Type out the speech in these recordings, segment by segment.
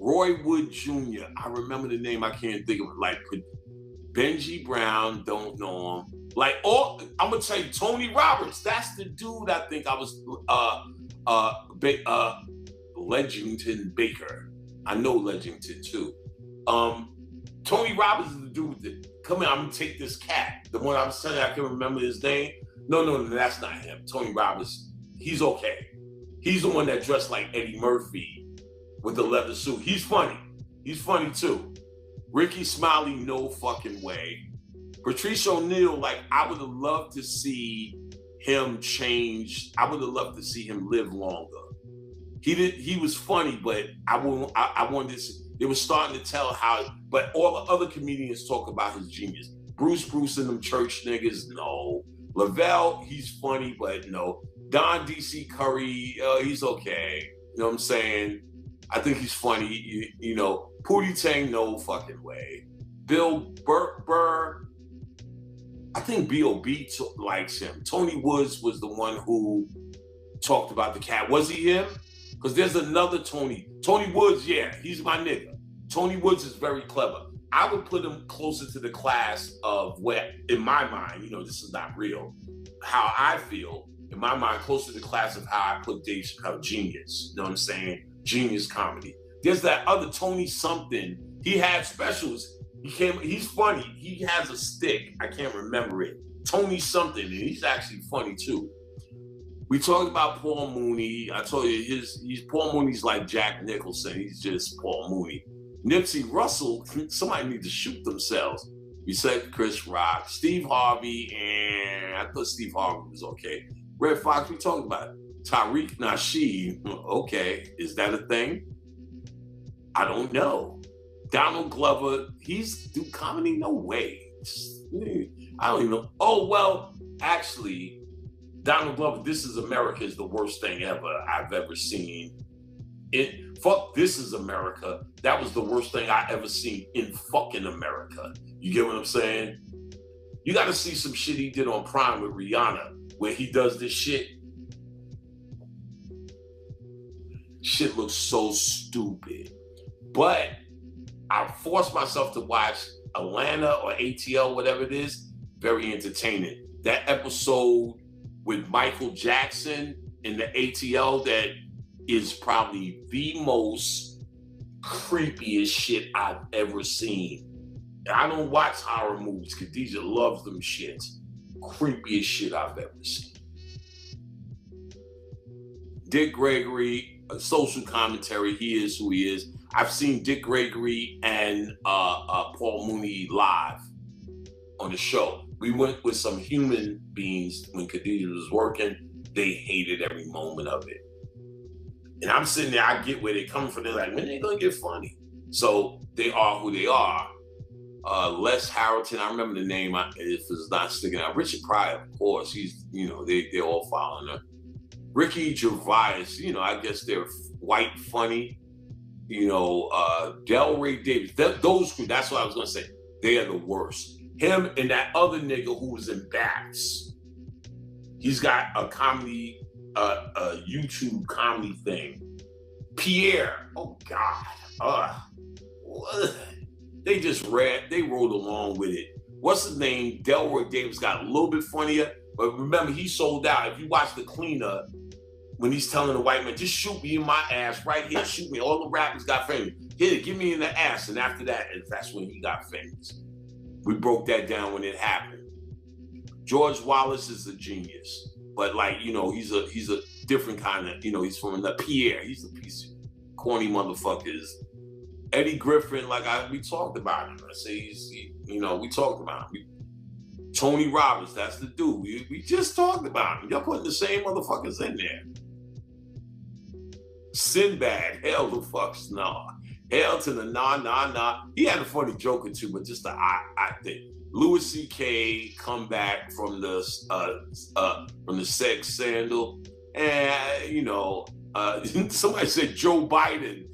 Roy Wood Jr. I remember the name. I can't think of it. Like Benji Brown, don't know him. Like I'm gonna tell you, Tony Roberts. That's the dude. I think I was Legington Baker. I know Legington too. Tony Roberts is the dude that come here. I'm gonna take this cat. The one I was telling you, I can remember his name. No, that's not him. Tony Roberts. He's okay. He's the one that dressed like Eddie Murphy with the leather suit. He's funny. He's funny too. Ricky Smiley, no fucking way. Patrice O'Neal, like I would have loved to see him change. I would have loved to see him live longer. He was funny, but I wanted to. It was starting to tell how. But all the other comedians talk about his genius. Bruce and them church niggas, no. Lavelle, he's funny, but no. Don DC Curry, he's okay. You know what I'm saying? I think he's funny. You know, Pootie Tang, no fucking way. Bill Burr, I think B.O.B. likes him. Tony Woods was the one who talked about the cat. Was he him? Because there's another Tony. Tony Woods, yeah, he's my nigga. Tony Woods is very clever. I would put him closer to the class of where, in my mind, you know, this is not real, how I feel, in my mind, closer to the class of how I put Dave Chappelle, genius. You know what I'm saying? Genius comedy. There's that other Tony something. He had specials. He's funny. He has a stick. I can't remember it. Tony something, and he's actually funny too. We talked about Paul Mooney. I told you, Paul Mooney's like Jack Nicholson. He's just Paul Mooney. Nipsey Russell, somebody need to shoot themselves. We said Chris Rock, Steve Harvey, and I thought Steve Harvey was okay. Red Fox, we talked about it. Tariq Nasheed, okay, is that a thing? I don't know. Donald Glover, he's do comedy? No way. I don't even know. Oh, well, actually, Donald Glover, This Is America is the worst thing I've ever seen. Fuck This Is America. That was the worst thing I ever seen in fucking America. You get what I'm saying? You got to see some shit he did on Prime with Rihanna, where he does this shit. Shit looks so stupid. But I forced myself to watch Atlanta or ATL, whatever it is. Very entertaining. That episode with Michael Jackson in the ATL that is probably the most creepiest shit I've ever seen. I don't watch horror movies. Khadijah loves them shits. Creepiest shit I've ever seen. Dick Gregory, a social commentary. He is who he is. I've seen Dick Gregory and Paul Mooney live on the show. We went with some human beings when Khadijah was working. They hated every moment of it. And I'm sitting there, I get where they're coming from. They're like, when they gonna get funny? So they are who they are. Les Harrington, I remember the name, if it's not sticking out. Richard Pryor, of course, he's, you know, they're all following her. Ricky Gervais, you know, I guess they're white funny. You know, Delray Davis, those two, that's what I was gonna say. They are the worst. Him and that other nigga who was in Bats. He's got a comedy, a YouTube comedy thing. Pierre, oh God. They rolled along with it. What's his name? Delroy Davis got a little bit funnier, but remember, he sold out. If you watch The Cleaner, when he's telling the white man, just shoot me in my ass right here, shoot me. All the rappers got famous. Here, give me in the ass. And after that, that's when he got famous. We broke that down when it happened. George Wallace is a genius. But like, you know, he's a different kind of, you know, he's from the Pierre. He's a piece of corny motherfuckers. Eddie Griffin, like we talked about him. I say we talked about him. Tony Roberts, that's the dude. We just talked about him. Y'all putting the same motherfuckers in there. Sinbad, hell the fucks no. Hell to the nah. He had a funny joke or two, but just the I think. Louis C.K. come back from the sex scandal, and you know, somebody said Joe Biden.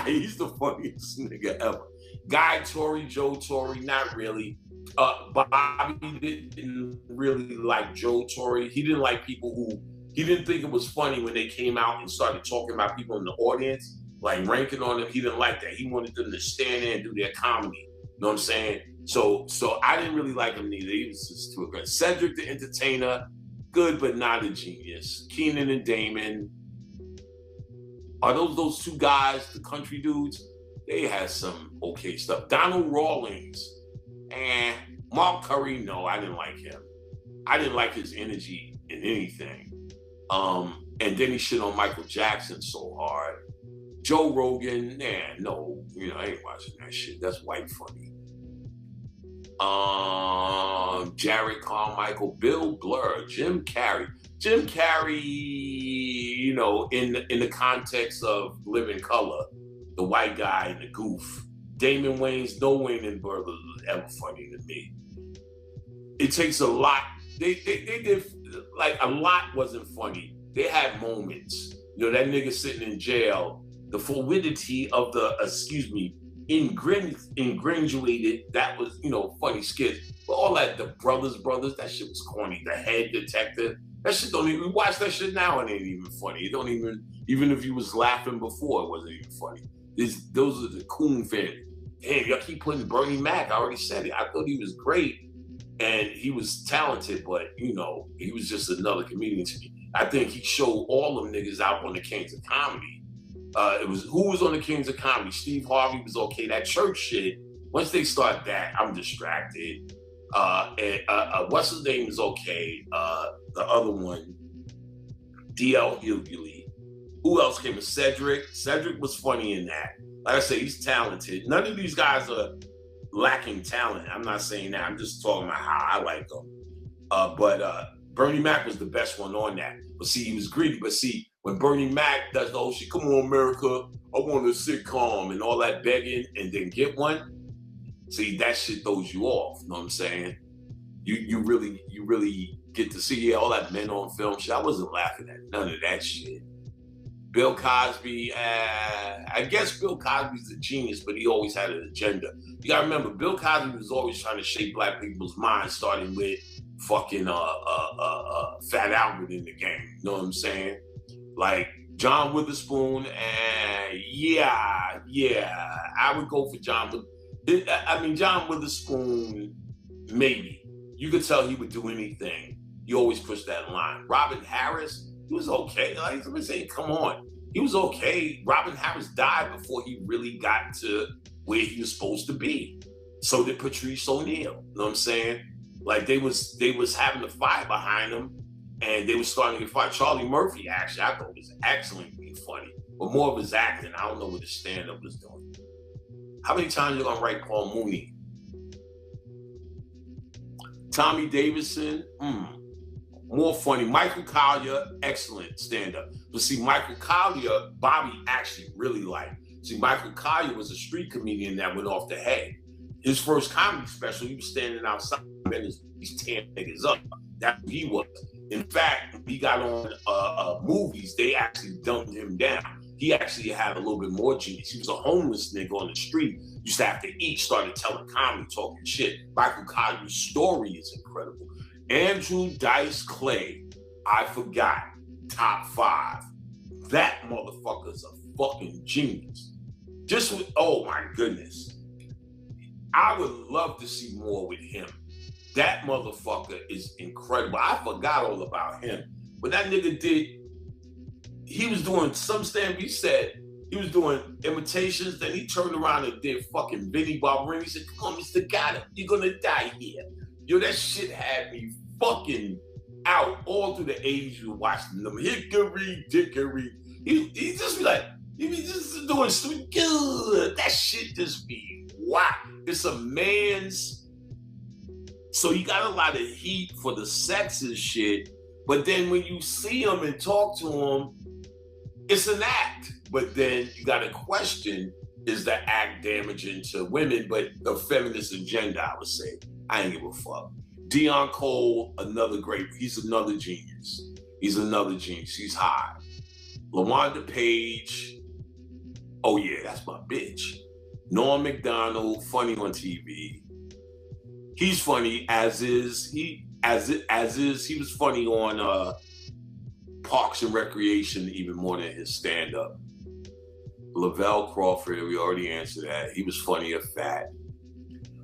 He's the funniest nigga ever. Guy Torrey, Joe Torrey, not really. Bobby didn't really like Joe Torrey. He didn't like people he didn't think it was funny when they came out and started talking about people in the audience. like ranking on them. He didn't like that. He wanted them to stand there and do their comedy. You know what I'm saying? So I didn't really like him neither. He was just too aggressive. Cedric the Entertainer, good but not a genius. Keenan and Damon. Are those two guys, the country dudes? They had some okay stuff. Donald Rawlings. Mark Curry, no, I didn't like him. I didn't like his energy in anything. And then he shit on Michael Jackson so hard. Joe Rogan, no, I ain't watching that shit. That's white funny. Jared Carmichael, Bill Burr, Jim Carrey. Jim Carrey, in the context of Living Color, the white guy and the goof. Damon Wayans, no Wayans brothers was ever funny to me. It takes a lot. They did, like, a lot wasn't funny. They had moments. That nigga sitting in jail, the fluidity of the, ingranuated, that was, funny skits. But all that, the brothers, that shit was corny. The Head Detective, that shit don't even, we watch that shit now and it ain't even funny. It don't even if you was laughing before, it wasn't even funny. Those are the coon fans. Damn, y'all keep putting Bernie Mac. I already said it. I thought he was great and he was talented, but he was just another comedian to me. I think he showed all them niggas out on the Kings of Comedy. Who was on the Kings of Comedy? Steve Harvey was okay. That church shit, once they start that, I'm distracted. What's his name is okay. The other one, D.L. Hughley. Who else came in? Cedric. Cedric was funny in that. Like I said, he's talented. None of these guys are lacking talent. I'm not saying that. I'm just talking about how I like them. But Bernie Mac was the best one on that. But see, he was greedy. But see, when Bernie Mac does the whole shit, come on, America, I want a sitcom and all that begging and then get one, see, that shit throws you off. You know what I'm saying? You really get to see all that men on film shit. I wasn't laughing at none of that shit. Bill Cosby, I guess Bill Cosby's a genius, but he always had an agenda. You gotta remember, Bill Cosby was always trying to shape black people's minds, starting with fucking Fat Albert in the game. You know what I'm saying? Like John Witherspoon, yeah, I would go for John. John Witherspoon, maybe. You could tell he would do anything. He always pushed that line. Robin Harris, he was okay. Like, somebody saying, come on. He was okay. Robin Harris died before he really got to where he was supposed to be. So did Patrice O'Neal. You know what I'm saying? Like, they was having a fire behind them, and they were starting to get fired. Charlie Murphy, actually, I thought was excellently funny. But more of his acting, I don't know what his stand-up was doing. How many times you gonna write Paul Mooney? Tommy Davidson, more funny. Michael Collier, excellent stand-up. But see, Michael Collier, Bobby actually really liked. See, Michael Collier was a street comedian that went off the head. His first comedy special, he was standing outside and he's tearing niggas up. That's who he was. In fact, he got on movies, they actually dumbed him down. He actually had a little bit more genius. He was a homeless nigga on the street. Used to have to eat, started telling comedy, talking shit. Michael Collier's story is incredible. Andrew Dice Clay, I forgot, top 5. That motherfucker's a fucking genius. Oh my goodness. I would love to see more with him. That motherfucker is incredible. I forgot all about him. When that nigga he was doing some stand, he said, he was doing imitations, then he turned around and did fucking Vinnie Barbarini. He said, come on, Mr. Goddard, you're gonna die here. Yo, that shit had me fucking out all through the 80s. You were watching them, hickory dickory. He just be like, he be just doing something good. That shit just be wow. It's a man's, so he got a lot of heat for the sexist shit, but then when you see him and talk to him, it's an act. But then you got to question, is the act damaging to women? But the feminist agenda, I would say, I ain't give a fuck. Deon Cole, he's another genius. He's high. LaWanda Page, oh yeah, that's my bitch. Norm Macdonald, funny on TV. He's funny, as is. He was funny on Parks and Recreation even more than his stand-up. Lavelle Crawford, we already answered that. He was funny or fat.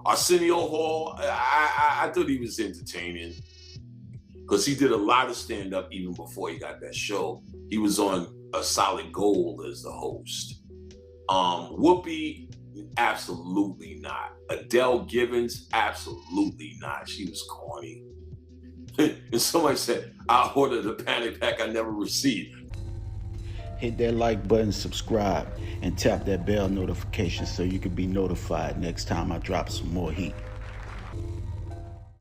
Arsenio Hall, I thought he was entertaining because he did a lot of stand-up even before he got that show. He was on A Solid Gold as the host. Whoopi, absolutely not. Adele Givens, absolutely not. She was corny. And somebody said, I ordered a panic pack I never received. Hit that like button, subscribe, and tap that bell notification so you can be notified next time I drop some more heat.